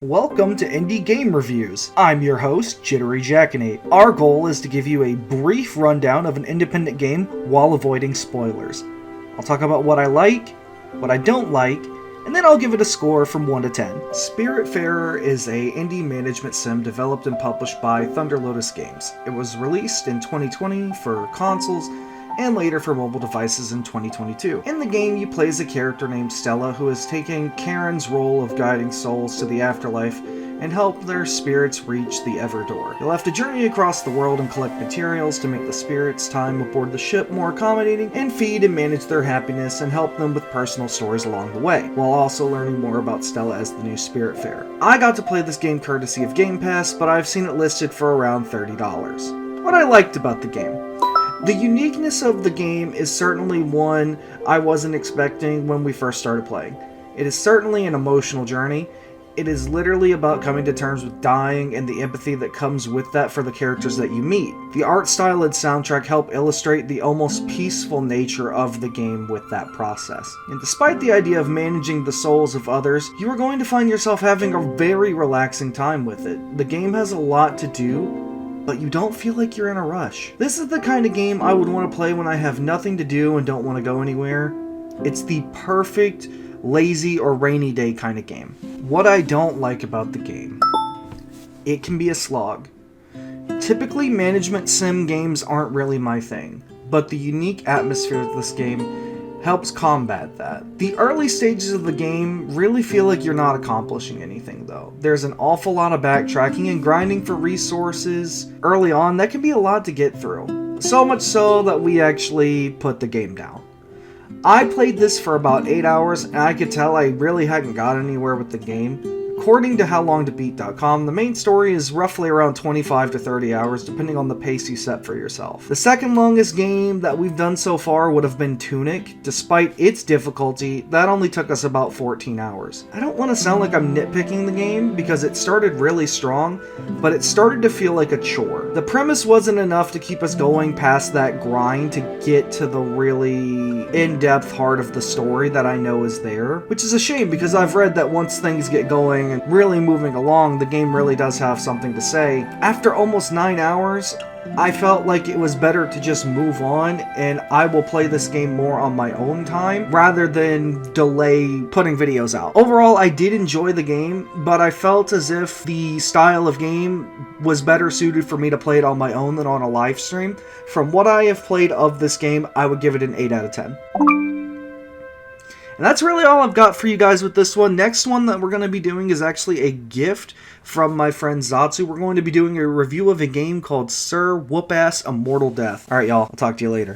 Welcome to Indy Game Reviews. I'm your host, Jittery Jackanate. Our goal is to give you a brief rundown of an independent game while avoiding spoilers. I'll talk about what I like, what I don't like, and then I'll give it a score from 1 to 10. Spiritfarer is a indie management sim developed and published by Thunder Lotus Games. It was released in 2020 for consoles and later for mobile devices in 2022. In the game, you play as a character named Stella who is taking Karen's role of guiding souls to the afterlife and help their spirits reach the Everdoor. You'll have to journey across the world and collect materials to make the spirits' time aboard the ship more accommodating and feed and manage their happiness and help them with personal stories along the way, while also learning more about Stella as the new Spiritfarer. I got to play this game courtesy of Game Pass, but I've seen it listed for around $30. What I liked about the game. The uniqueness of the game is certainly one I wasn't expecting when we first started playing. It is certainly an emotional journey. It is literally about coming to terms with dying and the empathy that comes with that for the characters that you meet. The art style and soundtrack help illustrate the almost peaceful nature of the game with that process. And despite the idea of managing the souls of others, you are going to find yourself having a very relaxing time with it. The game has a lot to do, but you don't feel like you're in a rush. This is the kind of game I would want to play when I have nothing to do and don't want to go anywhere. It's the perfect lazy or rainy day kind of game. What I don't like about the game. It can be a slog. Typically, management sim games aren't really my thing, but the unique atmosphere of this game helps combat that. The early stages of the game really feel like you're not accomplishing anything though. There's an awful lot of backtracking and grinding for resources early on that can be a lot to get through. So much so that we actually put the game down. I played this for about 8 hours and I could tell I really hadn't got anywhere with the game. According to HowLongToBeat.com, the main story is roughly around 25 to 30 hours, depending on the pace you set for yourself. The second longest game that we've done so far would have been Tunic. Despite its difficulty, that only took us about 14 hours. I don't want to sound like I'm nitpicking the game, because it started really strong, but it started to feel like a chore. The premise wasn't enough to keep us going past that grind to get to the really in-depth heart of the story that I know is there, which is a shame because I've read that once things get going and really moving along, the game really does have something to say. After almost 9 hours, I felt like it was better to just move on, and I will play this game more on my own time rather than delay putting videos out. Overall, I did enjoy the game, but I felt as if the style of game was better suited for me to play it on my own than on a live stream. From what I have played of this game, I would give it an 8 out of 10. And that's really all I've got for you guys with this one. Next one that we're going to be doing is actually a gift from my friend Zatsu. We're going to be doing a review of a game called Sir Whoop-Ass Immortal Death. Alright, y'all. I'll talk to you later.